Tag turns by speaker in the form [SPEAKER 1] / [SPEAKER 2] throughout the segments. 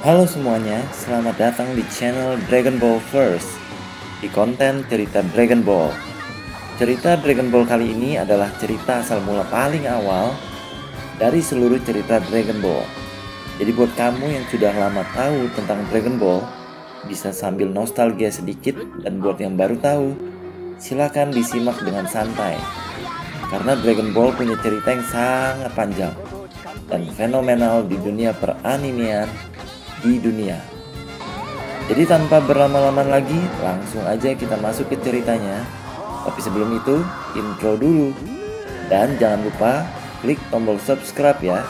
[SPEAKER 1] Halo semuanya, selamat datang di channel Dragon Ball First di konten cerita Dragon Ball. Cerita Dragon Ball kali ini adalah cerita asal mula paling awal dari seluruh cerita Dragon Ball. Jadi buat kamu yang sudah lama tahu tentang Dragon Ball, bisa sambil nostalgia sedikit, dan buat yang baru tahu, silakan disimak dengan santai. Karena Dragon Ball punya cerita yang sangat panjang dan fenomenal di dunia peranimian di dunia. Jadi tanpa berlama-lama lagi, langsung aja kita masuk ke ceritanya. Tapi sebelum itu, intro dulu. Dan jangan lupa klik tombol subscribe ya.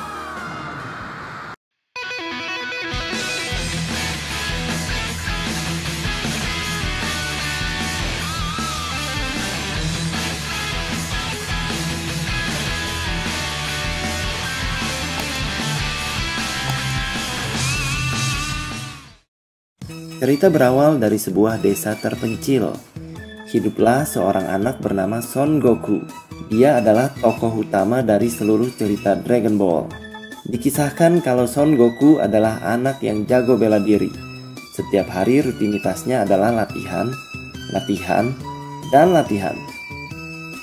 [SPEAKER 1] Cerita berawal dari sebuah desa terpencil. Hiduplah seorang anak bernama Son Goku. Dia adalah tokoh utama dari seluruh cerita Dragon Ball. Dikisahkan kalau Son Goku adalah anak yang jago bela diri. Setiap hari rutinitasnya adalah latihan, dan latihan.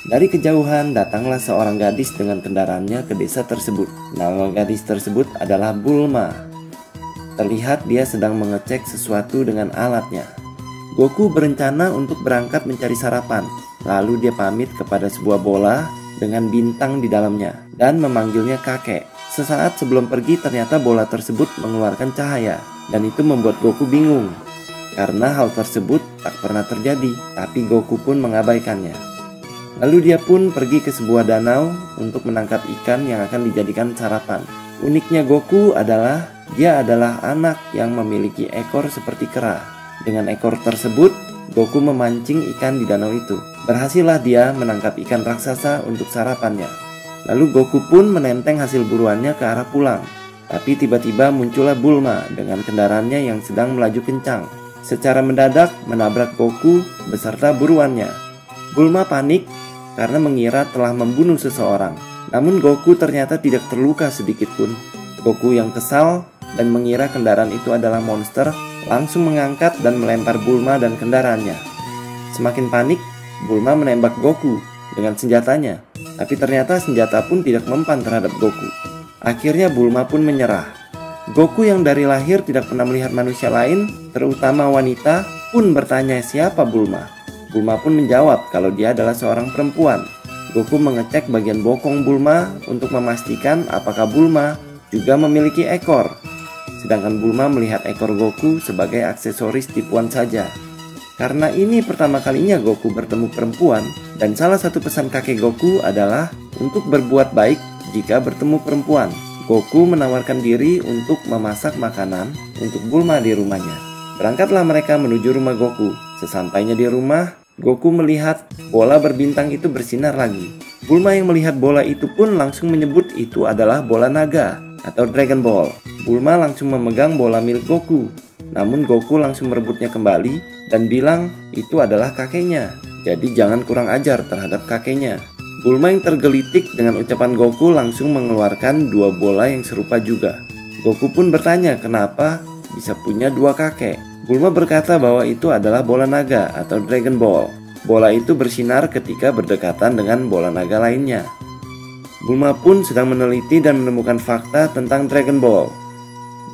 [SPEAKER 1] Dari kejauhan datanglah seorang gadis dengan kendaraannya ke desa tersebut. Nama gadis tersebut adalah Bulma. Terlihat dia sedang mengecek sesuatu dengan alatnya. Goku berencana untuk berangkat mencari sarapan. Lalu dia pamit kepada sebuah bola dengan bintang di dalamnya dan memanggilnya kakek. Sesaat sebelum pergi ternyata bola tersebut mengeluarkan cahaya, dan itu membuat Goku bingung. Karena hal tersebut tak pernah terjadi, tapi Goku pun mengabaikannya. Lalu dia pun pergi ke sebuah danau untuk menangkap ikan yang akan dijadikan sarapan. Uniknya Goku adalah dia adalah anak yang memiliki ekor seperti kera. Dengan ekor tersebut, Goku memancing ikan di danau itu. Berhasillah dia menangkap ikan raksasa untuk sarapannya. Lalu Goku pun menenteng hasil buruannya ke arah pulang. Tapi tiba-tiba muncullah Bulma dengan kendaraannya yang sedang melaju kencang. Secara mendadak menabrak Goku beserta buruannya. Bulma panik karena mengira telah membunuh seseorang. Namun Goku ternyata tidak terluka sedikit pun. Goku yang kesal dan mengira kendaraan itu adalah monster, langsung mengangkat dan melempar Bulma dan kendaraannya. Semakin panik, Bulma menembak Goku dengan senjatanya, tapi ternyata senjata pun tidak mempan terhadap Goku. Akhirnya Bulma pun menyerah. Goku yang dari lahir tidak pernah melihat manusia lain, terutama wanita, pun bertanya siapa Bulma. Bulma pun menjawab kalau dia adalah seorang perempuan. Goku mengecek bagian bokong Bulma untuk memastikan apakah Bulma juga memiliki ekor. Sedangkan Bulma melihat ekor Goku sebagai aksesoris tipuan saja. Karena ini pertama kalinya Goku bertemu perempuan, dan salah satu pesan kakek Goku adalah untuk berbuat baik jika bertemu perempuan. Goku menawarkan diri untuk memasak makanan untuk Bulma di rumahnya. Berangkatlah mereka menuju rumah Goku. Sesampainya di rumah, Goku melihat bola berbintang itu bersinar lagi. Bulma yang melihat bola itu pun langsung menyebut itu adalah bola naga atau Dragon Ball. Bulma langsung memegang bola milik Goku. Namun Goku langsung merebutnya kembali dan bilang itu adalah kakeknya. Jadi jangan kurang ajar terhadap kakeknya. Bulma yang tergelitik dengan ucapan Goku langsung mengeluarkan dua bola yang serupa juga. Goku pun bertanya kenapa bisa punya dua kakek. Bulma berkata bahwa itu adalah bola naga atau Dragon Ball. Bola itu bersinar ketika berdekatan dengan bola naga lainnya. Bulma pun sedang meneliti dan menemukan fakta tentang Dragon Ball.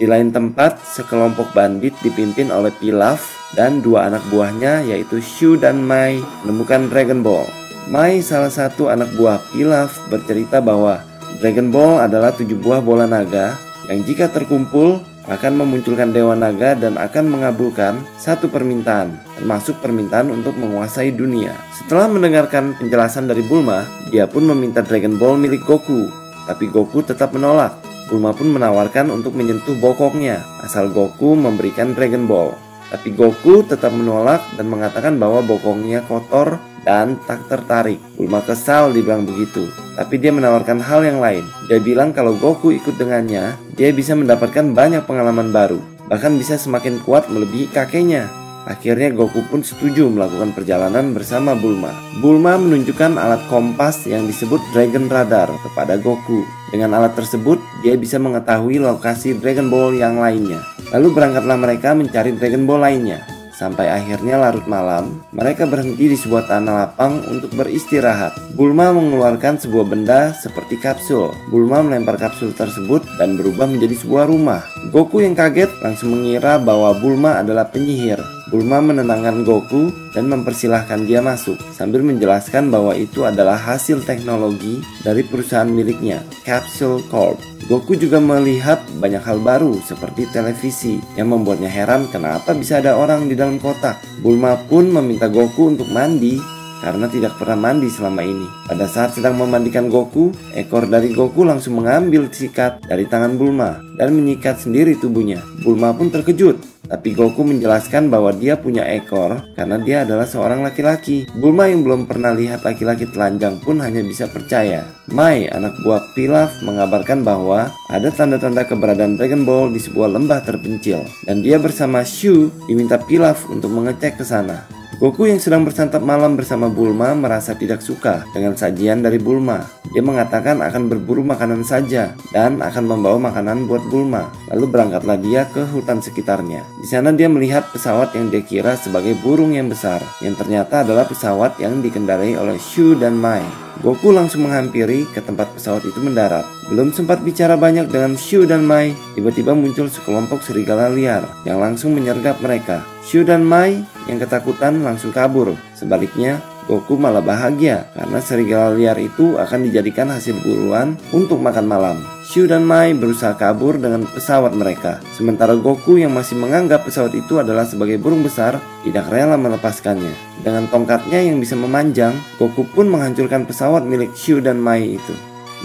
[SPEAKER 1] Di lain tempat, sekelompok bandit dipimpin oleh Pilaf dan dua anak buahnya yaitu Shu dan Mai menemukan Dragon Ball. Mai, salah satu anak buah Pilaf, bercerita bahwa Dragon Ball adalah 7 buah bola naga yang jika terkumpul akan memunculkan Dewa Naga dan akan mengabulkan satu permintaan, termasuk permintaan untuk menguasai dunia. Setelah mendengarkan penjelasan dari Bulma, dia pun meminta Dragon Ball milik Goku, tapi Goku tetap menolak. Bulma pun menawarkan untuk menyentuh bokongnya, asal Goku memberikan Dragon Ball. Tapi Goku tetap menolak dan mengatakan bahwa bokongnya kotor dan tak tertarik. Bulma kesal dibilang begitu, tapi dia menawarkan hal yang lain. Dia bilang kalau Goku ikut dengannya, dia bisa mendapatkan banyak pengalaman baru, bahkan bisa semakin kuat melebihi kakeknya. Akhirnya Goku pun setuju melakukan perjalanan bersama Bulma. Bulma menunjukkan alat kompas yang disebut Dragon Radar kepada Goku. Dengan alat tersebut, dia bisa mengetahui lokasi Dragon Ball yang lainnya. Lalu berangkatlah mereka mencari Dragon Ball lainnya. Sampai akhirnya larut malam, mereka berhenti di sebuah tanah lapang untuk beristirahat. Bulma mengeluarkan sebuah benda seperti kapsul. Bulma melempar kapsul tersebut dan berubah menjadi sebuah rumah. Goku yang kaget langsung mengira bahwa Bulma adalah penyihir. Bulma menenangkan Goku dan mempersilahkan dia masuk sambil menjelaskan bahwa itu adalah hasil teknologi dari perusahaan miliknya, Capsule Corp. Goku juga melihat banyak hal baru seperti televisi yang membuatnya heran kenapa bisa ada orang di dalam kotak. Bulma pun meminta Goku untuk mandi karena tidak pernah mandi selama ini. Pada saat sedang memandikan Goku, ekor dari Goku langsung mengambil sikat dari tangan Bulma dan menyikat sendiri tubuhnya. Bulma pun terkejut, tapi Goku menjelaskan bahwa dia punya ekor karena dia adalah seorang laki-laki. Bulma yang belum pernah lihat laki-laki telanjang pun hanya bisa percaya. Mai, anak buah Pilaf, mengabarkan bahwa ada tanda-tanda keberadaan Dragon Ball di sebuah lembah terpencil, dan dia bersama Shu diminta Pilaf untuk mengecek ke sana. Goku yang sedang bersantap malam bersama Bulma merasa tidak suka dengan sajian dari Bulma. Dia mengatakan akan berburu makanan saja dan akan membawa makanan buat Bulma. Lalu berangkatlah dia ke hutan sekitarnya. Di sana dia melihat pesawat yang dia kira sebagai burung yang besar, yang ternyata adalah pesawat yang dikendarai oleh Shu dan Mai. Goku langsung menghampiri ke tempat pesawat itu mendarat. Belum sempat bicara banyak dengan Shu dan Mai, tiba-tiba muncul sekelompok serigala liar yang langsung menyergap mereka. Shu dan Mai yang ketakutan langsung kabur. Sebaliknya, Goku malah bahagia karena serigala liar itu akan dijadikan hasil buruan untuk makan malam. Shu dan Mai berusaha kabur dengan pesawat mereka, sementara Goku yang masih menganggap pesawat itu adalah sebagai burung besar tidak rela melepaskannya. Dengan tongkatnya yang bisa memanjang, Goku pun menghancurkan pesawat milik Shu dan Mai itu.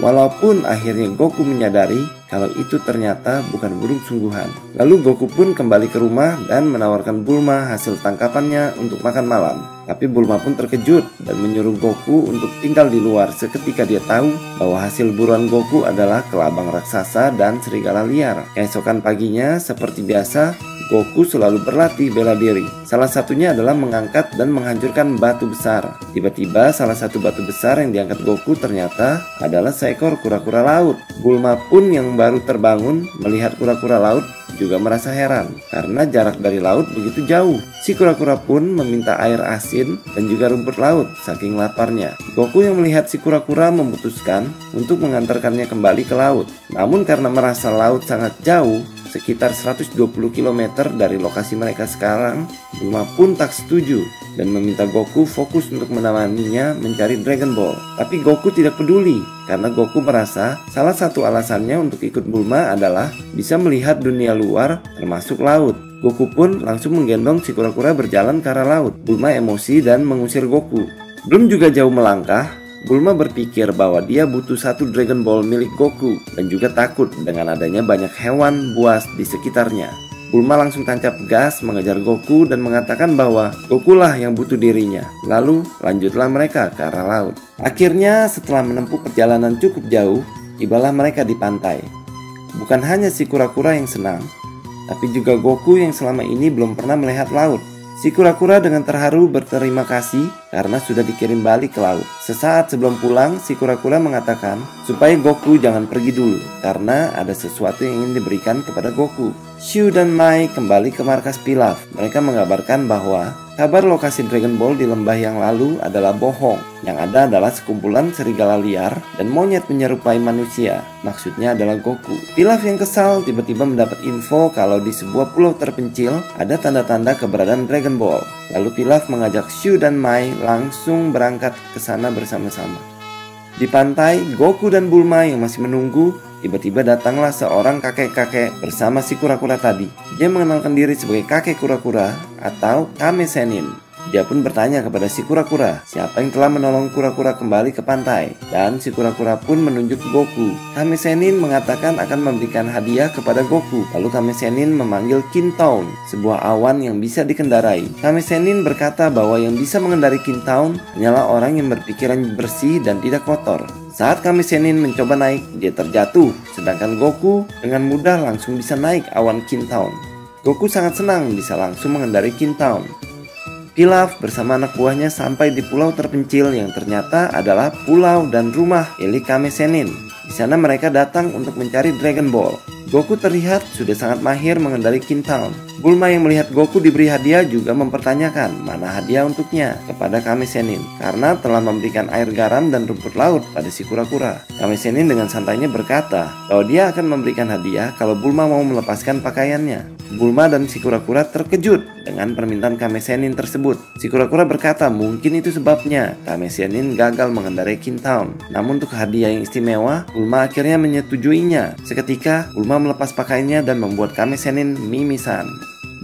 [SPEAKER 1] Walaupun akhirnya Goku menyadari kalau itu ternyata bukan burung sungguhan. Lalu Goku pun kembali ke rumah dan menawarkan Bulma hasil tangkapannya untuk makan malam. Tapi Bulma pun terkejut dan menyuruh Goku untuk tinggal di luar seketika dia tahu bahwa hasil buruan Goku adalah kelabang raksasa dan serigala liar. Keesokan paginya, seperti biasa, Goku selalu berlatih bela diri. Salah satunya adalah mengangkat dan menghancurkan batu besar. Tiba-tiba salah satu batu besar yang diangkat Goku ternyata adalah seekor kura-kura laut. Bulma pun yang baru terbangun melihat kura-kura laut juga merasa heran karena jarak dari laut begitu jauh. Si kura-kura pun meminta air asin dan juga rumput laut saking laparnya. Goku yang melihat si kura-kura memutuskan untuk mengantarkannya kembali ke laut. Namun karena merasa laut sangat jauh, sekitar 120 km dari lokasi mereka sekarang, Bulma pun tak setuju dan meminta Goku fokus untuk menemaninya mencari Dragon Ball. Tapi Goku tidak peduli karena Goku merasa salah satu alasannya untuk ikut Bulma adalah bisa melihat dunia luar termasuk laut. Goku pun langsung menggendong si kura-kura berjalan ke arah laut. Bulma emosi dan mengusir Goku. Belum juga jauh melangkah, Bulma berpikir bahwa dia butuh satu Dragon Ball milik Goku dan juga takut dengan adanya banyak hewan buas di sekitarnya. Bulma langsung tancap gas mengejar Goku dan mengatakan bahwa Goku lah yang butuh dirinya. Lalu lanjutlah mereka ke arah laut. Akhirnya setelah menempuh perjalanan cukup jauh, tibalah mereka di pantai. Bukan hanya si kura-kura yang senang, tapi juga Goku yang selama ini belum pernah melihat laut. Si kura-kura dengan terharu berterima kasih karena sudah dikirim balik ke laut. Sesaat sebelum pulang, si kura-kura mengatakan supaya Goku jangan pergi dulu karena ada sesuatu yang ingin diberikan kepada Goku. Shu dan Mai kembali ke markas Pilaf. Mereka mengabarkan bahwa kabar lokasi Dragon Ball di lembah yang lalu adalah bohong. Yang ada adalah sekumpulan serigala liar dan monyet menyerupai manusia. Maksudnya adalah Goku. Pilaf yang kesal tiba-tiba mendapat info kalau di sebuah pulau terpencil ada tanda-tanda keberadaan Dragon Ball. Lalu Pilaf mengajak Shu dan Mai langsung berangkat ke sana bersama-sama. Di pantai, Goku dan Bulma yang masih menunggu, tiba-tiba datanglah seorang kakek-kakek bersama si kura-kura tadi. Dia mengenalkan diri sebagai kakek kura-kura atau Kame Sennin. Dia pun bertanya kepada si kura-kura siapa yang telah menolong kura-kura kembali ke pantai. Dan si kura-kura pun menunjuk Goku. Kame Sennin mengatakan akan memberikan hadiah kepada Goku. Lalu Kame Sennin memanggil Kintown, sebuah awan yang bisa dikendarai. Kame Sennin berkata bahwa yang bisa mengendari Kintown hanyalah orang yang berpikiran bersih dan tidak kotor. Saat Kame Sennin mencoba naik, dia terjatuh. Sedangkan Goku dengan mudah langsung bisa naik awan Kintown. Goku sangat senang bisa langsung mengendarai King Town. Pilaf bersama anak buahnya sampai di pulau terpencil yang ternyata adalah pulau dan rumah milik Kame Sennin. Di sana mereka datang untuk mencari Dragon Ball. Goku terlihat sudah sangat mahir mengendarai King Town. Bulma yang melihat Goku diberi hadiah juga mempertanyakan mana hadiah untuknya kepada Kame Sennin karena telah memberikan air garam dan rumput laut pada si kura-kura. Kame Sennin dengan santainya berkata bahwa dia akan memberikan hadiah kalau Bulma mau melepaskan pakaiannya. Bulma dan si kura-kura terkejut dengan permintaan Kame Sennin tersebut. Si kura-kura berkata mungkin itu sebabnya Kame Sennin gagal mengendarai King Town. Namun untuk hadiah yang istimewa, Bulma akhirnya menyetujuinya. Seketika Bulma melepas pakaiannya dan membuat Kame Sennin mimisan.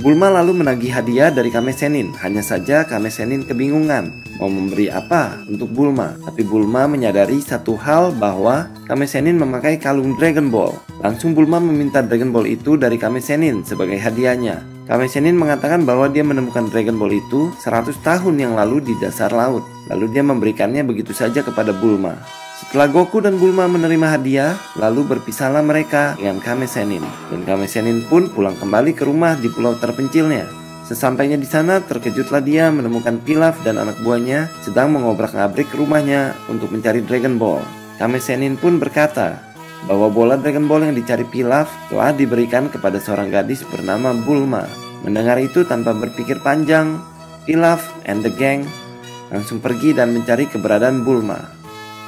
[SPEAKER 1] Bulma lalu menagih hadiah dari Kame Sennin. Hanya saja Kame Sennin kebingungan mau memberi apa untuk Bulma. Tapi Bulma menyadari satu hal bahwa Kame Sennin memakai kalung Dragon Ball. Langsung Bulma meminta Dragon Ball itu dari Kame Sennin sebagai hadiahnya. Kame Sennin mengatakan bahwa dia menemukan Dragon Ball itu 100 tahun yang lalu di dasar laut. Lalu dia memberikannya begitu saja kepada Bulma. Setelah Goku dan Bulma menerima hadiah, lalu berpisahlah mereka dengan Kame Sennin. Dan Kame Sennin pun pulang kembali ke rumah di pulau terpencilnya. Sesampainya di sana, terkejutlah dia menemukan Pilaf dan anak buahnya sedang mengobrak-ngabrik rumahnya untuk mencari Dragon Ball. Kame Sennin pun berkata bahwa bola Dragon Ball yang dicari Pilaf telah diberikan kepada seorang gadis bernama Bulma. Mendengar itu tanpa berpikir panjang, Pilaf and the gang langsung pergi dan mencari keberadaan Bulma.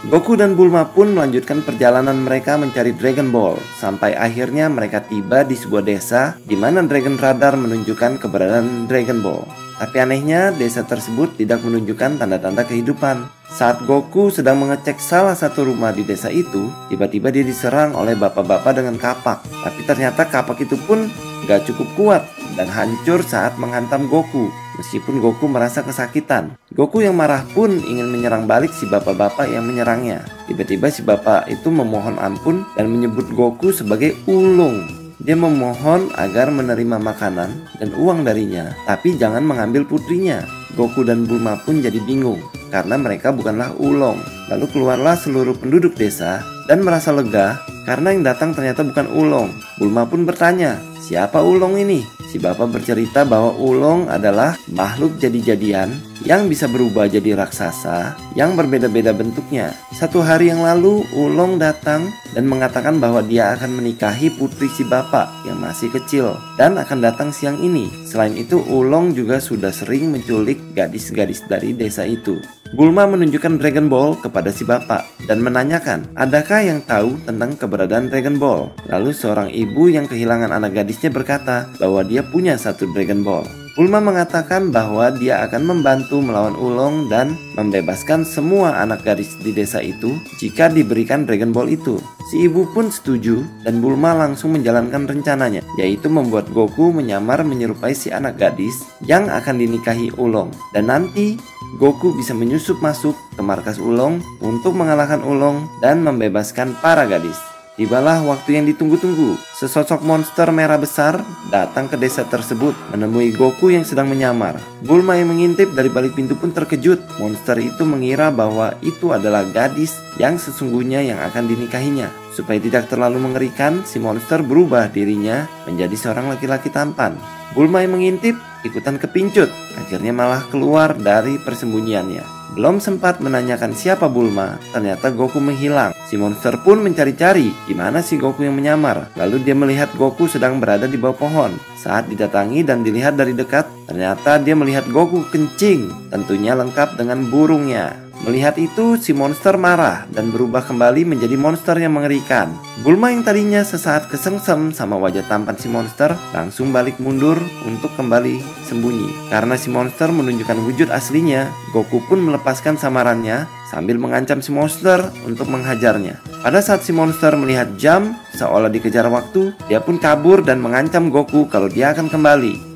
[SPEAKER 1] Goku dan Bulma pun melanjutkan perjalanan mereka mencari Dragon Ball sampai akhirnya mereka tiba di sebuah desa di mana Dragon Radar menunjukkan keberadaan Dragon Ball. Tapi anehnya desa tersebut tidak menunjukkan tanda-tanda kehidupan. Saat Goku sedang mengecek salah satu rumah di desa itu, tiba-tiba dia diserang oleh bapak-bapak dengan kapak. Tapi ternyata kapak itu pun gak cukup kuat dan hancur saat menghantam Goku. Meskipun Goku merasa kesakitan, Goku yang marah pun ingin menyerang balik si bapak-bapak yang menyerangnya. Tiba-tiba si bapak itu memohon ampun dan menyebut Goku sebagai ulung. Dia memohon agar menerima makanan dan uang darinya, tapi jangan mengambil putrinya. Goku dan Bulma pun jadi bingung karena mereka bukanlah ulung. Lalu keluarlah seluruh penduduk desa dan merasa lega karena yang datang ternyata bukan ulung. Bulma pun bertanya, siapa ulung ini? Si bapak bercerita bahwa ulung adalah makhluk jadi-jadian yang bisa berubah jadi raksasa yang berbeda-beda bentuknya. Satu hari yang lalu, ulung datang dan mengatakan bahwa dia akan menikahi putri si bapak yang masih kecil dan akan datang siang ini. Selain itu, ulung juga sudah sering menculik gadis-gadis dari desa itu. Bulma menunjukkan Dragon Ball kepada si bapak dan menanyakan, adakah yang tahu tentang keberadaan Dragon Ball? Lalu seorang ibu yang kehilangan anak gadisnya berkata bahwa dia punya satu Dragon Ball. Bulma mengatakan bahwa dia akan membantu melawan ulung dan membebaskan semua anak gadis di desa itu jika diberikan Dragon Ball itu. Si ibu pun setuju dan Bulma langsung menjalankan rencananya, yaitu membuat Goku menyamar menyerupai si anak gadis yang akan dinikahi ulung. Dan nanti Goku bisa menyusup masuk ke markas ulung untuk mengalahkan ulung dan membebaskan para gadis. Tibalah waktu yang ditunggu-tunggu. Sesosok monster merah besar datang ke desa tersebut menemui Goku yang sedang menyamar. Bulma yang mengintip dari balik pintu pun terkejut. Monster itu mengira bahwa itu adalah gadis yang sesungguhnya yang akan dinikahinya. Supaya tidak terlalu mengerikan, si monster berubah dirinya menjadi seorang laki-laki tampan. Bulma yang mengintip ikutan kepincut, akhirnya malah keluar dari persembunyiannya. Belum sempat menanyakan siapa Bulma, ternyata Goku menghilang. Si monster pun mencari-cari di mana si Goku yang menyamar. Lalu dia melihat Goku sedang berada di bawah pohon. Saat didatangi dan dilihat dari dekat, ternyata dia melihat Goku kencing, tentunya lengkap dengan burungnya. Melihat itu, si monster marah dan berubah kembali menjadi monster yang mengerikan. Bulma yang tadinya sesaat kesengsem sama wajah tampan si monster, langsung balik mundur untuk kembali sembunyi. Karena si monster menunjukkan wujud aslinya, Goku pun melepaskan samarannya sambil mengancam si monster untuk menghajarnya. Pada saat si monster melihat jam, seolah dikejar waktu, dia pun kabur dan mengancam Goku kalau dia akan kembali.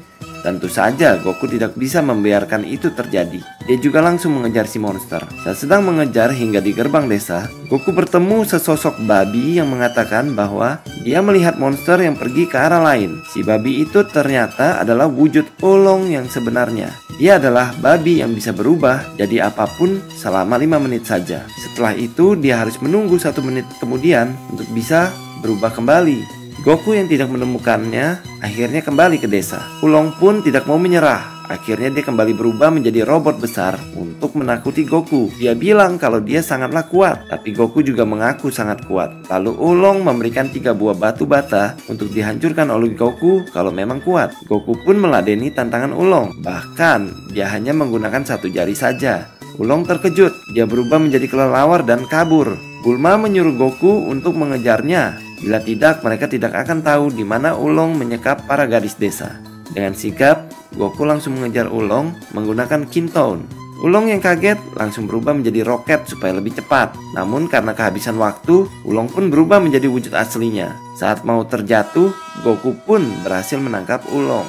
[SPEAKER 1] Tentu saja Goku tidak bisa membiarkan itu terjadi. Dia juga langsung mengejar si monster. Saat sedang mengejar hingga di gerbang desa, Goku bertemu sesosok babi yang mengatakan bahwa dia melihat monster yang pergi ke arah lain. Si babi itu ternyata adalah wujud ulung yang sebenarnya. Dia adalah babi yang bisa berubah jadi apapun selama 5 menit saja. Setelah itu dia harus menunggu 1 menit kemudian untuk bisa berubah kembali. Goku yang tidak menemukannya akhirnya kembali ke desa. Ulong pun tidak mau menyerah. Akhirnya dia kembali berubah menjadi robot besar untuk menakuti Goku. Dia bilang kalau dia sangatlah kuat, tapi Goku juga mengaku sangat kuat. Lalu Ulong memberikan 3 buah batu bata untuk dihancurkan oleh Goku kalau memang kuat. Goku pun meladeni tantangan Ulong. Bahkan dia hanya menggunakan 1 jari saja. Ulong terkejut. Dia berubah menjadi kelelawar dan kabur. Bulma menyuruh Goku untuk mengejarnya. Bila tidak, mereka tidak akan tahu di mana Ulong menyekap para gadis desa. Dengan sigap, Goku langsung mengejar Ulong menggunakan Kintoun. Ulong yang kaget langsung berubah menjadi roket supaya lebih cepat. Namun karena kehabisan waktu, Ulong pun berubah menjadi wujud aslinya. Saat mau terjatuh, Goku pun berhasil menangkap Ulong.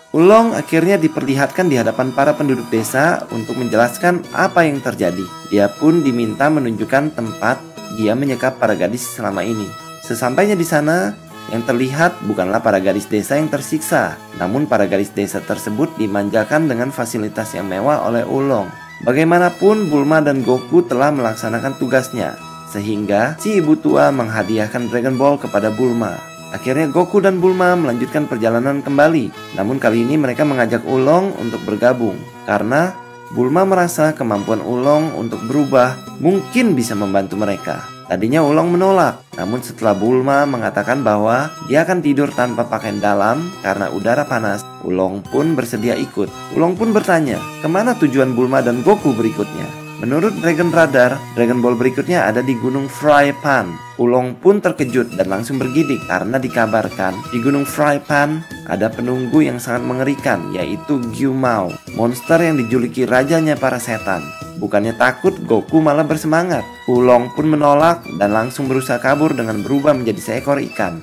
[SPEAKER 1] Ulong akhirnya diperlihatkan di hadapan para penduduk desa untuk menjelaskan apa yang terjadi. Dia pun diminta menunjukkan tempat dia menyekap para gadis selama ini. Sesampainya di sana, yang terlihat bukanlah para gadis desa yang tersiksa, namun para gadis desa tersebut dimanjakan dengan fasilitas yang mewah oleh Ulong. Bagaimanapun Bulma dan Goku telah melaksanakan tugasnya, sehingga si ibu tua menghadiahkan Dragon Ball kepada Bulma. Akhirnya Goku dan Bulma melanjutkan perjalanan kembali. Namun kali ini mereka mengajak Ulong untuk bergabung, karena Bulma merasa kemampuan Ulong untuk berubah mungkin bisa membantu mereka. Tadinya Ulong menolak, namun setelah Bulma mengatakan bahwa dia akan tidur tanpa pakaian dalam karena udara panas, Ulong pun bersedia ikut. Ulong pun bertanya, kemana tujuan Bulma dan Goku berikutnya? Menurut Dragon Radar, Dragon Ball berikutnya ada di Gunung Frypan. Ulong pun terkejut dan langsung bergidik karena dikabarkan di Gunung Frypan ada penunggu yang sangat mengerikan, yaitu Gyumao, monster yang dijuluki rajanya para setan. Bukannya takut, Goku malah bersemangat. Ulong pun menolak dan langsung berusaha kabur dengan berubah menjadi seekor ikan.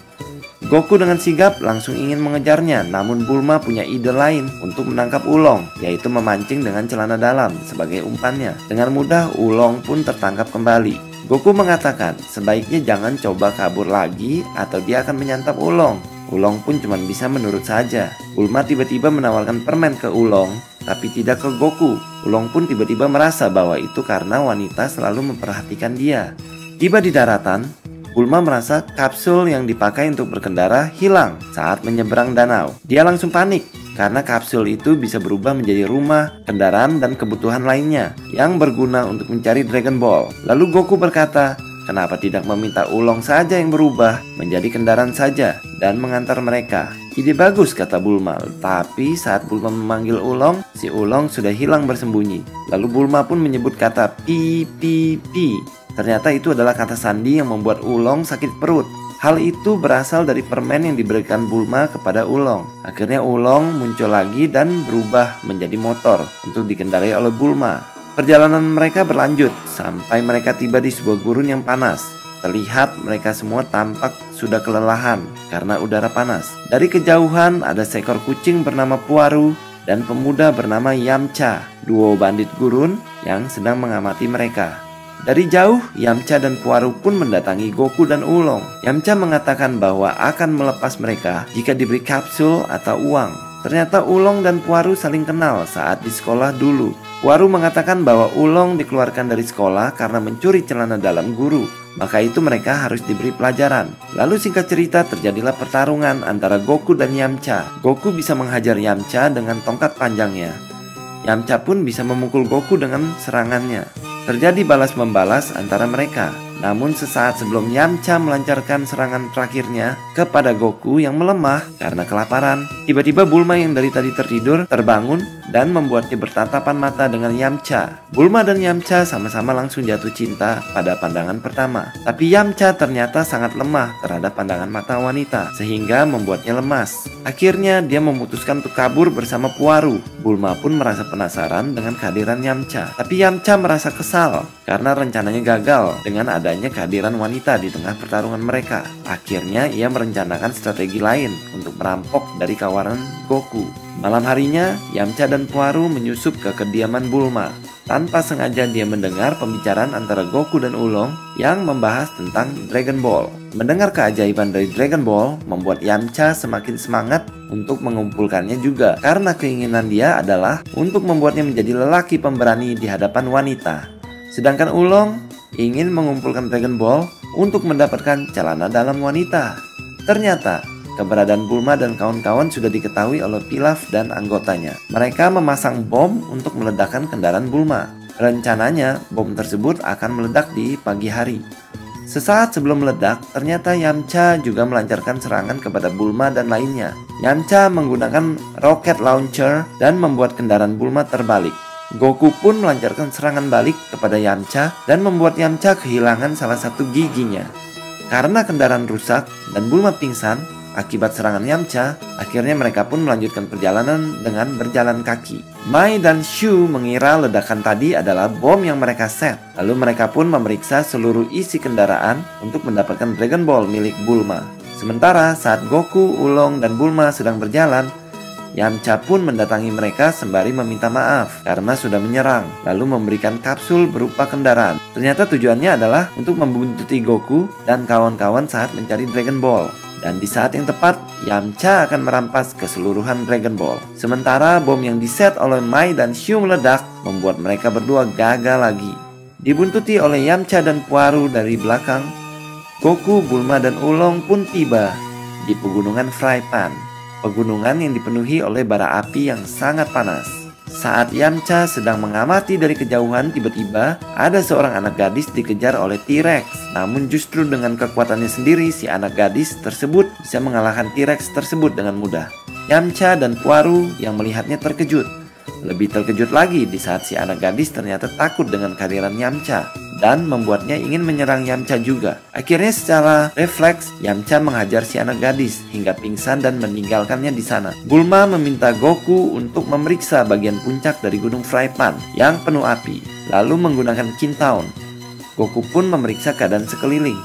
[SPEAKER 1] Goku dengan sigap langsung ingin mengejarnya, namun Bulma punya ide lain untuk menangkap Ulong, yaitu memancing dengan celana dalam sebagai umpannya. Dengan mudah Ulong pun tertangkap kembali. Goku mengatakan sebaiknya jangan coba kabur lagi atau dia akan menyantap Ulong. Ulong pun cuma bisa menurut saja. Bulma tiba-tiba menawarkan permen ke Ulong, tapi tidak ke Goku. Ulong pun tiba-tiba merasa bahwa itu karena wanita selalu memperhatikan dia. Tiba di daratan, Bulma merasa kapsul yang dipakai untuk berkendara hilang saat menyeberang danau. Dia langsung panik karena kapsul itu bisa berubah menjadi rumah, kendaraan, dan kebutuhan lainnya yang berguna untuk mencari Dragon Ball. Lalu Goku berkata, kenapa tidak meminta Ulong saja yang berubah menjadi kendaraan saja dan mengantar mereka? Ide bagus, kata Bulma. Tapi saat Bulma memanggil Ulong, si Ulong sudah hilang bersembunyi. Lalu Bulma pun menyebut kata pi pi pi. Ternyata itu adalah kata sandi yang membuat Ulong sakit perut. Hal itu berasal dari permen yang diberikan Bulma kepada Ulong. Akhirnya Ulong muncul lagi dan berubah menjadi motor untuk dikendarai oleh Bulma. Perjalanan mereka berlanjut sampai mereka tiba di sebuah gurun yang panas. Terlihat mereka semua tampak sudah kelelahan karena udara panas. Dari kejauhan ada seekor kucing bernama Puaru dan pemuda bernama Yamcha, duo bandit gurun yang sedang mengamati mereka. Dari jauh, Yamcha dan Puaru pun mendatangi Goku dan Ulong. Yamcha mengatakan bahwa akan melepas mereka jika diberi kapsul atau uang. Ternyata Ulong dan Puaru saling kenal saat di sekolah dulu. Puaru mengatakan bahwa Ulong dikeluarkan dari sekolah karena mencuri celana dalam guru. Maka itu mereka harus diberi pelajaran. Lalu singkat cerita terjadilah pertarungan antara Goku dan Yamcha. Goku bisa menghajar Yamcha dengan tongkat panjangnya. Yamcha pun bisa memukul Goku dengan serangannya. Terjadi balas-membalas antara mereka. Namun sesaat sebelum Yamcha melancarkan serangan terakhirnya kepada Goku yang melemah karena kelaparan, tiba-tiba Bulma yang dari tadi tertidur terbangun dan membuatnya bertatapan mata dengan Yamcha. Bulma dan Yamcha sama-sama langsung jatuh cinta pada pandangan pertama. Tapi Yamcha ternyata sangat lemah terhadap pandangan mata wanita, sehingga membuatnya lemas. Akhirnya dia memutuskan untuk kabur bersama Puaru. Bulma pun merasa penasaran dengan kehadiran Yamcha. Tapi Yamcha merasa kesal karena rencananya gagal dengan adanya kehadiran wanita di tengah pertarungan mereka. Akhirnya ia merencanakan strategi lain untuk merampok dari kawanan Goku. Malam harinya, Yamcha dan Puaru menyusup ke kediaman Bulma. Tanpa sengaja dia mendengar pembicaraan antara Goku dan Ulong yang membahas tentang Dragon Ball. Mendengar keajaiban dari Dragon Ball membuat Yamcha semakin semangat untuk mengumpulkannya juga, karena keinginan dia adalah untuk membuatnya menjadi lelaki pemberani di hadapan wanita. Sedangkan Ulong ingin mengumpulkan Dragon Ball untuk mendapatkan celana dalam wanita. Ternyata, keberadaan Bulma dan kawan-kawan sudah diketahui oleh Pilaf dan anggotanya. Mereka memasang bom untuk meledakkan kendaraan Bulma. Rencananya, bom tersebut akan meledak di pagi hari. Sesaat sebelum meledak, ternyata Yamcha juga melancarkan serangan kepada Bulma dan lainnya. Yamcha menggunakan rocket launcher dan membuat kendaraan Bulma terbalik. Goku pun melancarkan serangan balik kepada Yamcha dan membuat Yamcha kehilangan salah satu giginya. Karena kendaraan rusak dan Bulma pingsan akibat serangan Yamcha, akhirnya mereka pun melanjutkan perjalanan dengan berjalan kaki. Mai dan Shu mengira ledakan tadi adalah bom yang mereka set. Lalu mereka pun memeriksa seluruh isi kendaraan untuk mendapatkan Dragon Ball milik Bulma. Sementara saat Goku, Oolong, dan Bulma sedang berjalan, Yamcha pun mendatangi mereka sembari meminta maaf karena sudah menyerang, lalu memberikan kapsul berupa kendaraan. Ternyata tujuannya adalah untuk membuntuti Goku dan kawan-kawan saat mencari Dragon Ball. Dan di saat yang tepat, Yamcha akan merampas keseluruhan Dragon Ball. Sementara bom yang diset oleh Mai dan Shu meledak, membuat mereka berdua gagal lagi. Dibuntuti oleh Yamcha dan Puaru dari belakang, Goku, Bulma, dan Oolong pun tiba di pegunungan Frypan. Pegunungan yang dipenuhi oleh bara api yang sangat panas. Saat Yamcha sedang mengamati dari kejauhan, tiba-tiba ada seorang anak gadis dikejar oleh T-Rex. Namun justru dengan kekuatannya sendiri, si anak gadis tersebut bisa mengalahkan T-Rex tersebut dengan mudah. Yamcha dan Puaru yang melihatnya terkejut. Lebih terkejut lagi di saat si anak gadis ternyata takut dengan kehadiran Yamcha dan membuatnya ingin menyerang Yamcha juga. Akhirnya secara refleks, Yamcha menghajar si anak gadis hingga pingsan dan meninggalkannya di sana. Bulma meminta Goku untuk memeriksa bagian puncak dari Gunung Frypan yang penuh api, lalu menggunakan Kintown. Goku pun memeriksa keadaan sekeliling.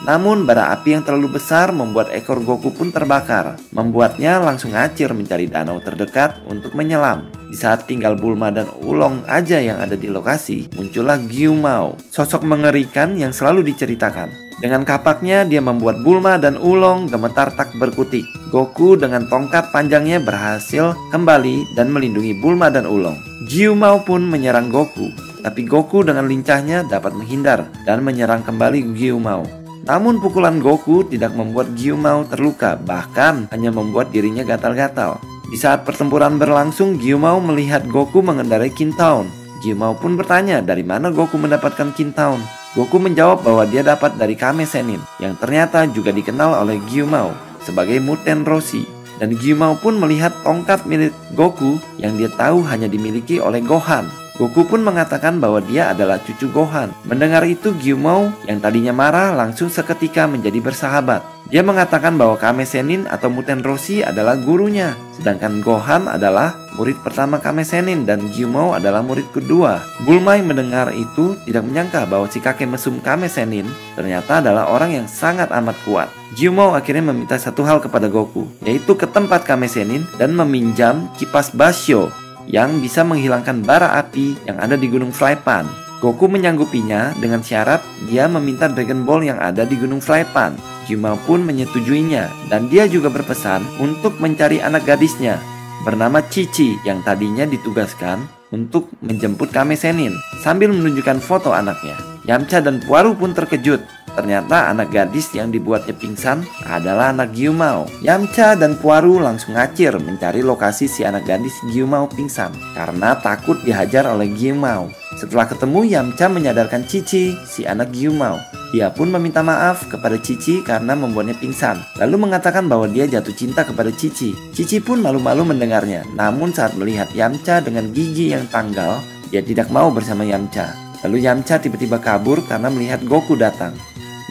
[SPEAKER 1] Namun bara api yang terlalu besar membuat ekor Goku pun terbakar, membuatnya langsung ngacir mencari danau terdekat untuk menyelam. Di saat tinggal Bulma dan Oolong aja yang ada di lokasi, muncullah Gyumao, sosok mengerikan yang selalu diceritakan. Dengan kapaknya dia membuat Bulma dan Oolong gemetar tak berkutik. Goku dengan tongkat panjangnya berhasil kembali dan melindungi Bulma dan Oolong. Gyumao pun menyerang Goku, tapi Goku dengan lincahnya dapat menghindar dan menyerang kembali Gyumao. Namun pukulan Goku tidak membuat Gyumao terluka, bahkan hanya membuat dirinya gatal-gatal. Di saat pertempuran berlangsung, Gyumao melihat Goku mengendarai Kintown. Gyumao pun bertanya dari mana Goku mendapatkan Kintown. Goku menjawab bahwa dia dapat dari Kame Sennin, yang ternyata juga dikenal oleh Gyumao sebagai Muten Roshi. Dan Gyumao pun melihat tongkat milik Goku yang dia tahu hanya dimiliki oleh Gohan. Goku pun mengatakan bahwa dia adalah cucu Gohan. Mendengar itu, Gyumao yang tadinya marah langsung seketika menjadi bersahabat. Dia mengatakan bahwa Kame Sennin atau Muten Roshi adalah gurunya, sedangkan Gohan adalah murid pertama Kame Sennin dan Gyumao adalah murid kedua. Bulma yang mendengar itu tidak menyangka bahwa si kakek mesum Kame Sennin ternyata adalah orang yang sangat amat kuat. Gyumao akhirnya meminta satu hal kepada Goku, yaitu ke tempat Kame Sennin dan meminjam kipas Basho yang bisa menghilangkan bara api yang ada di Gunung Frypan. Goku menyanggupinya dengan syarat dia meminta Dragon Ball yang ada di Gunung Frypan. Gyumao pun menyetujuinya dan dia juga berpesan untuk mencari anak gadisnya bernama Cici yang tadinya ditugaskan untuk menjemput Kame Sennin sambil menunjukkan foto anaknya. Yamcha dan Puaru pun terkejut. Ternyata anak gadis yang dibuatnya pingsan adalah anak Gyumao. Yamcha dan Puaru langsung ngacir mencari lokasi si anak gadis Gyumao pingsan karena takut dihajar oleh Gyumao. Setelah ketemu, Yamcha menyadarkan Cici, si anak Gyumao. Dia pun meminta maaf kepada Cici karena membuatnya pingsan, lalu mengatakan bahwa dia jatuh cinta kepada Cici. Cici pun malu-malu mendengarnya, namun saat melihat Yamcha dengan gigi yang tanggal, dia tidak mau bersama Yamcha. Lalu Yamcha tiba-tiba kabur karena melihat Goku datang.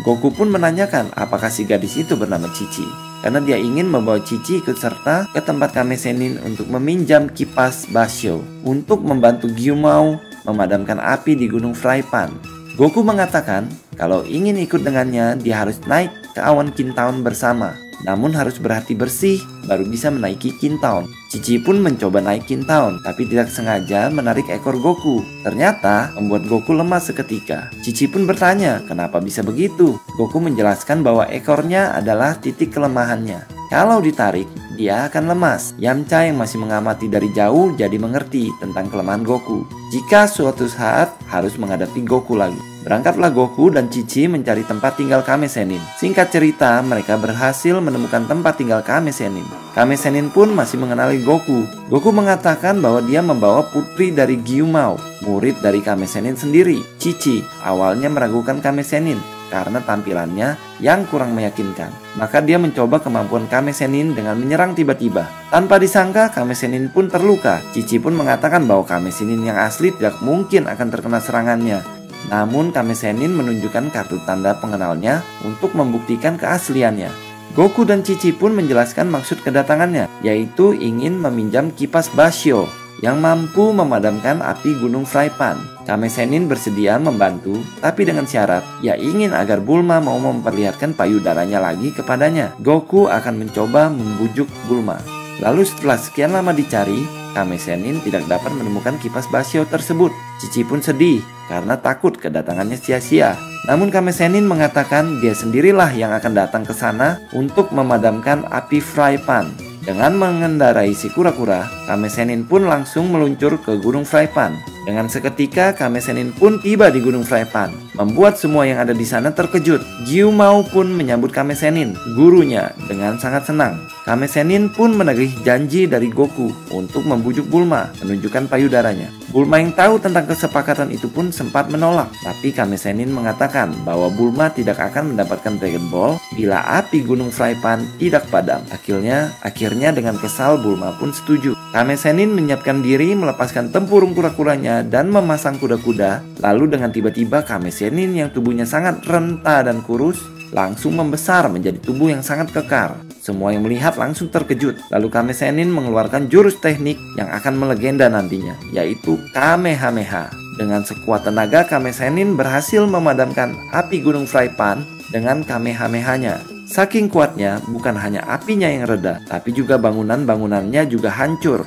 [SPEAKER 1] Goku pun menanyakan apakah si gadis itu bernama Cici, karena dia ingin membawa Cici ikut serta ke tempat Kame Sennin untuk meminjam kipas Basho untuk membantu Gyumao memadamkan api di Gunung Frypan. Goku mengatakan kalau ingin ikut dengannya dia harus naik ke awan Kintown bersama, namun harus berhati bersih baru bisa menaiki Kintown. Cici pun mencoba naik Kintown tapi tidak sengaja menarik ekor Goku. Ternyata membuat Goku lemas seketika. Cici pun bertanya kenapa bisa begitu. Goku menjelaskan bahwa ekornya adalah titik kelemahannya. Kalau ditarik, dia akan lemas. Yamcha yang masih mengamati dari jauh jadi mengerti tentang kelemahan Goku jika suatu saat harus menghadapi Goku lagi. Berangkatlah Goku dan Chi-Chi mencari tempat tinggal Kame Sennin. Singkat cerita, mereka berhasil menemukan tempat tinggal Kame Sennin. Kame Sennin pun masih mengenali Goku. Goku mengatakan bahwa dia membawa putri dari Gyumao, murid dari Kame Sennin sendiri. Chi-Chi awalnya meragukan Kame Sennin karena tampilannya yang kurang meyakinkan. Maka dia mencoba kemampuan Kame Sennin dengan menyerang tiba-tiba. Tanpa disangka, Kame Sennin pun terluka. Chi-Chi pun mengatakan bahwa Kame Sennin yang asli tidak mungkin akan terkena serangannya. Namun Kame Sennin menunjukkan kartu tanda pengenalnya untuk membuktikan keasliannya. Goku dan Chi-Chi pun menjelaskan maksud kedatangannya, yaitu ingin meminjam kipas Basho yang mampu memadamkan api Gunung Frypan. Kame Sennin bersedia membantu, tapi dengan syarat ia ingin agar Bulma mau memperlihatkan payudaranya lagi kepadanya. Goku akan mencoba membujuk Bulma. Lalu setelah sekian lama dicari, Kame Sennin tidak dapat menemukan kipas Basho tersebut. Chi-Chi pun sedih karena takut kedatangannya sia-sia. Namun Kame Sennin mengatakan dia sendirilah yang akan datang ke sana untuk memadamkan api Frypan. Dengan mengendarai si kura-kura, Kame Sennin pun langsung meluncur ke Gunung Frypan. Dengan seketika, Kame Sennin pun tiba di Gunung Frypan, membuat semua yang ada di sana terkejut. Gyumao pun menyambut Kame Sennin, gurunya, dengan sangat senang. Kame Sennin pun menagih janji dari Goku untuk membujuk Bulma, menunjukkan payudaranya. Bulma yang tahu tentang kesepakatan itu pun sempat menolak, tapi Kame Sennin mengatakan bahwa Bulma tidak akan mendapatkan Dragon Ball bila api Gunung Frypan tidak padam. Akhirnya dengan kesal Bulma pun setuju. Kame Sennin menyiapkan diri melepaskan tempurung kura-kuranya dan memasang kuda-kuda. Lalu dengan tiba-tiba Kame Sennin yang tubuhnya sangat renta dan kurus langsung membesar menjadi tubuh yang sangat kekar. Semua yang melihat langsung terkejut. Lalu Kame Sennin mengeluarkan jurus teknik yang akan melegenda nantinya, yaitu Kamehameha. Dengan sekuat tenaga, Kame Sennin berhasil memadamkan api Gunung Frypan dengan Kamehamehanya. Saking kuatnya, bukan hanya apinya yang reda, tapi juga bangunan-bangunannya juga hancur.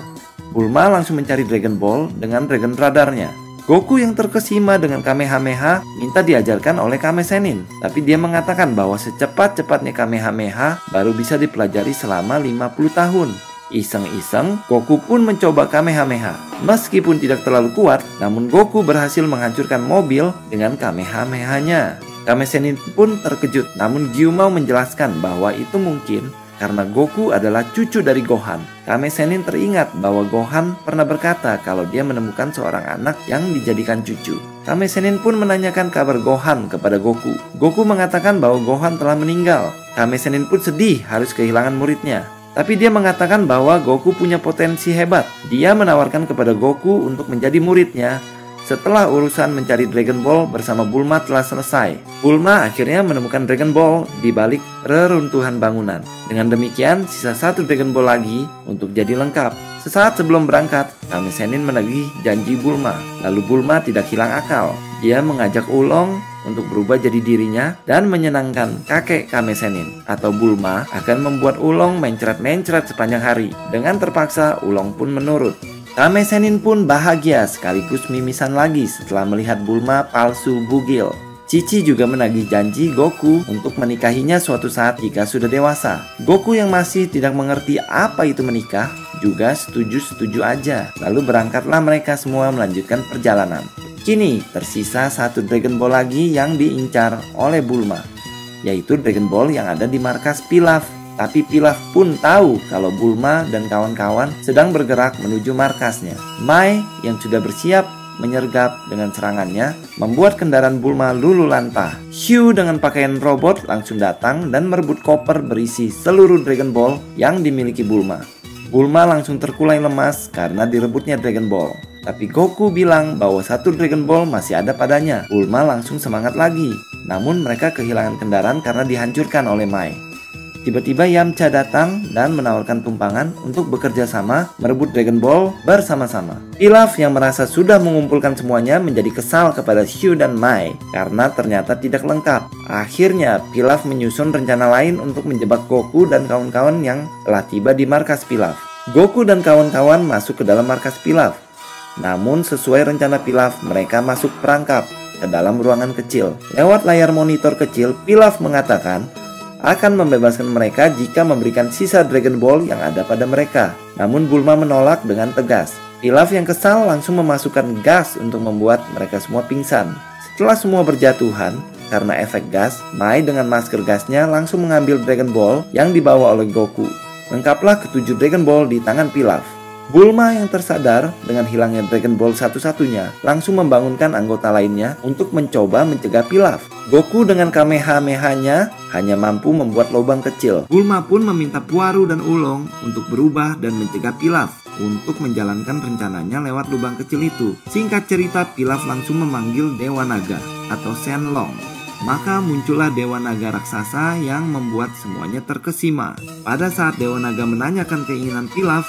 [SPEAKER 1] Bulma langsung mencari Dragon Ball dengan Dragon Radarnya. Goku yang terkesima dengan Kamehameha minta diajarkan oleh Kame Sennin, tapi dia mengatakan bahwa secepat-cepatnya Kamehameha baru bisa dipelajari selama 50 tahun. Iseng-iseng, Goku pun mencoba Kamehameha. Meskipun tidak terlalu kuat, namun Goku berhasil menghancurkan mobil dengan Kamehamehanya. Kame Sennin pun terkejut, namun Gyumao menjelaskan bahwa itu mungkin karena Goku adalah cucu dari Gohan. Kame Sennin teringat bahwa Gohan pernah berkata kalau dia menemukan seorang anak yang dijadikan cucu. Kame Sennin pun menanyakan kabar Gohan kepada Goku. Goku mengatakan bahwa Gohan telah meninggal. Kame Sennin pun sedih harus kehilangan muridnya. Tapi dia mengatakan bahwa Goku punya potensi hebat. Dia menawarkan kepada Goku untuk menjadi muridnya setelah urusan mencari Dragon Ball bersama Bulma telah selesai. Bulma akhirnya menemukan Dragon Ball di balik reruntuhan bangunan. Dengan demikian, sisa satu Dragon Ball lagi untuk jadi lengkap. Sesaat sebelum berangkat, Kame Sennin menagih janji Bulma. Lalu Bulma tidak hilang akal. Dia mengajak Oolong untuk berubah jadi dirinya dan menyenangkan kakek Kame Sennin. Atau Bulma akan membuat Oolong mencret-mencret sepanjang hari. Dengan terpaksa, Oolong pun menurut. Kame Sennin pun bahagia sekaligus mimisan lagi setelah melihat Bulma palsu bugil. Chi-Chi juga menagih janji Goku untuk menikahinya suatu saat jika sudah dewasa. Goku yang masih tidak mengerti apa itu menikah juga setuju-setuju aja. Lalu berangkatlah mereka semua melanjutkan perjalanan. Kini tersisa satu Dragon Ball lagi yang diincar oleh Bulma, yaitu Dragon Ball yang ada di markas Pilaf. Tapi Pilaf pun tahu kalau Bulma dan kawan-kawan sedang bergerak menuju markasnya. Mai yang sudah bersiap menyergap dengan serangannya membuat kendaraan Bulma luluh lantah. Shu dengan pakaian robot langsung datang dan merebut koper berisi seluruh Dragon Ball yang dimiliki Bulma. Bulma langsung terkulai lemas karena direbutnya Dragon Ball. Tapi Goku bilang bahwa satu Dragon Ball masih ada padanya. Bulma langsung semangat lagi. Namun mereka kehilangan kendaraan karena dihancurkan oleh Mai. Tiba-tiba Yamcha datang dan menawarkan tumpangan untuk bekerja sama merebut Dragon Ball bersama-sama. Pilaf yang merasa sudah mengumpulkan semuanya menjadi kesal kepada Shu dan Mai karena ternyata tidak lengkap. Akhirnya Pilaf menyusun rencana lain untuk menjebak Goku dan kawan-kawan yang telah tiba di markas Pilaf. Goku dan kawan-kawan masuk ke dalam markas Pilaf. Namun sesuai rencana Pilaf, mereka masuk perangkap ke dalam ruangan kecil. Lewat layar monitor kecil, Pilaf mengatakan akan membebaskan mereka jika memberikan sisa Dragon Ball yang ada pada mereka. Namun Bulma menolak dengan tegas. Pilaf yang kesal langsung memasukkan gas untuk membuat mereka semua pingsan. Setelah semua berjatuhan, karena efek gas, Mai dengan masker gasnya langsung mengambil Dragon Ball yang dibawa oleh Goku. Lengkaplah ketujuh Dragon Ball di tangan Pilaf. Bulma yang tersadar dengan hilangnya Dragon Ball satu-satunya langsung membangunkan anggota lainnya untuk mencoba mencegah Pilaf. Goku dengan Kamehameha-nya hanya mampu membuat lubang kecil. Bulma pun meminta Puaru dan Ulong untuk berubah dan mencegah Pilaf untuk menjalankan rencananya lewat lubang kecil itu. Singkat cerita, Pilaf langsung memanggil Dewa Naga atau Shenlong. Maka muncullah Dewa Naga raksasa yang membuat semuanya terkesima. Pada saat Dewa Naga menanyakan keinginan Pilaf,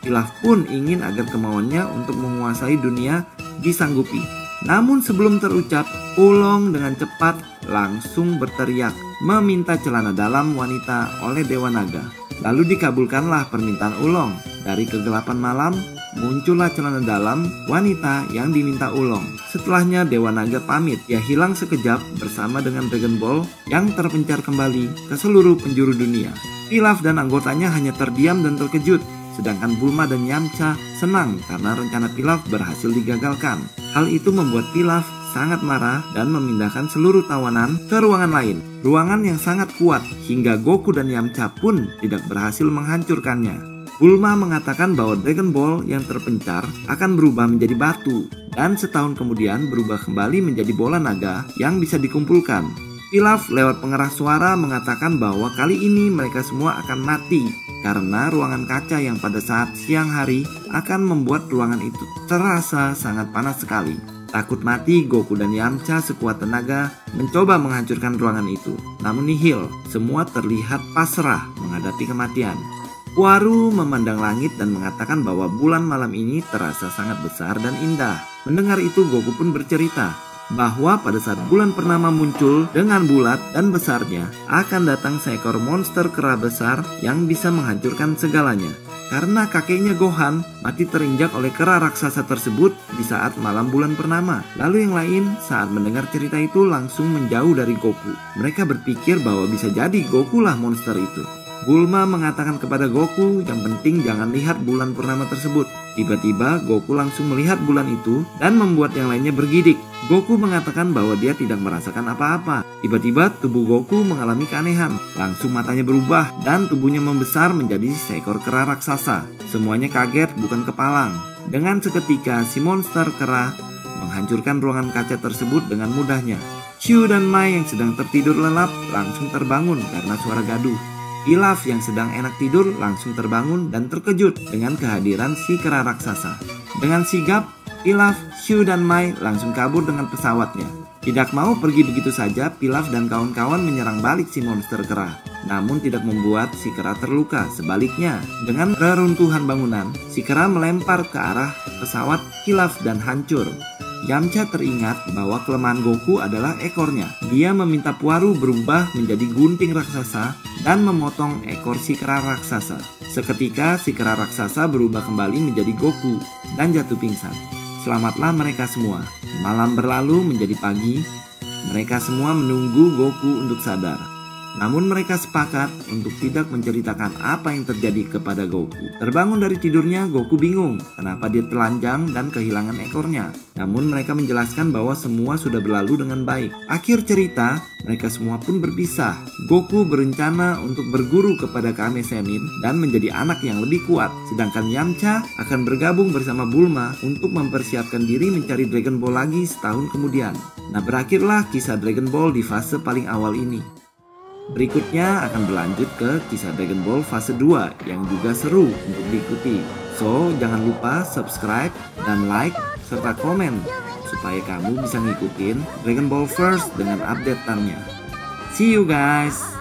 [SPEAKER 1] Pilaf pun ingin agar kemauannya untuk menguasai dunia disanggupi. Namun sebelum terucap, Ulong dengan cepat langsung berteriak meminta celana dalam wanita oleh Dewa Naga. Lalu dikabulkanlah permintaan Ulong. Dari kegelapan malam, muncullah celana dalam wanita yang diminta Ulong. Setelahnya Dewa Naga pamit. Ia hilang sekejap bersama dengan Dragon Ball yang terpencar kembali ke seluruh penjuru dunia. Pilaf dan anggotanya hanya terdiam dan terkejut. Sedangkan Bulma dan Yamcha senang karena rencana Pilaf berhasil digagalkan. Hal itu membuat Pilaf sangat marah dan memindahkan seluruh tawanan ke ruangan lain. Ruangan yang sangat kuat hingga Goku dan Yamcha pun tidak berhasil menghancurkannya. Bulma mengatakan bahwa Dragon Ball yang terpencar akan berubah menjadi batu dan setahun kemudian berubah kembali menjadi bola naga yang bisa dikumpulkan. Pilaf lewat pengeras suara mengatakan bahwa kali ini mereka semua akan mati karena ruangan kaca yang pada saat siang hari akan membuat ruangan itu terasa sangat panas sekali. Takut mati, Goku dan Yamcha sekuat tenaga mencoba menghancurkan ruangan itu. Namun nihil, semua terlihat pasrah menghadapi kematian. Puaru memandang langit dan mengatakan bahwa bulan malam ini terasa sangat besar dan indah. Mendengar itu, Goku pun bercerita bahwa pada saat bulan purnama muncul dengan bulat dan besarnya, akan datang seekor monster kera besar yang bisa menghancurkan segalanya. Karena kakeknya Gohan mati terinjak oleh kera raksasa tersebut di saat malam bulan purnama. Lalu yang lain saat mendengar cerita itu langsung menjauh dari Goku. Mereka berpikir bahwa bisa jadi Goku lah monster itu. Bulma mengatakan kepada Goku yang penting jangan lihat bulan purnama tersebut. Tiba-tiba Goku langsung melihat bulan itu dan membuat yang lainnya bergidik. Goku mengatakan bahwa dia tidak merasakan apa-apa. Tiba-tiba tubuh Goku mengalami keanehan. Langsung matanya berubah dan tubuhnya membesar menjadi seekor kera raksasa. Semuanya kaget bukan kepalang. Dengan seketika si monster kera menghancurkan ruangan kaca tersebut dengan mudahnya. Qiu dan Mai yang sedang tertidur lelap langsung terbangun karena suara gaduh. Pilaf yang sedang enak tidur langsung terbangun dan terkejut dengan kehadiran si kera raksasa. Dengan sigap, Pilaf, Qiu dan Mai langsung kabur dengan pesawatnya. Tidak mau pergi begitu saja, Pilaf dan kawan-kawan menyerang balik si monster kera. Namun tidak membuat si kera terluka. Sebaliknya, dengan reruntuhan bangunan, si kera melempar ke arah pesawat Pilaf dan hancur. Yamcha teringat bahwa kelemahan Goku adalah ekornya. Dia meminta Puaru berubah menjadi gunting raksasa dan memotong ekor si kera raksasa. Seketika si kera raksasa berubah kembali menjadi Goku dan jatuh pingsan. Selamatlah mereka semua. Malam berlalu menjadi pagi. Mereka semua menunggu Goku untuk sadar. Namun mereka sepakat untuk tidak menceritakan apa yang terjadi kepada Goku. Terbangun dari tidurnya, Goku bingung kenapa dia telanjang dan kehilangan ekornya. Namun mereka menjelaskan bahwa semua sudah berlalu dengan baik. Akhir cerita, mereka semua pun berpisah. Goku berencana untuk berguru kepada Kame Sennin dan menjadi anak yang lebih kuat. Sedangkan Yamcha akan bergabung bersama Bulma untuk mempersiapkan diri mencari Dragon Ball lagi setahun kemudian. Nah, berakhirlah kisah Dragon Ball di fase paling awal ini. Berikutnya akan berlanjut ke kisah Dragon Ball fase 2 yang juga seru untuk diikuti. So, jangan lupa subscribe dan like serta komen supaya kamu bisa ngikutin Dragon Ball First dengan update-annya. See you guys!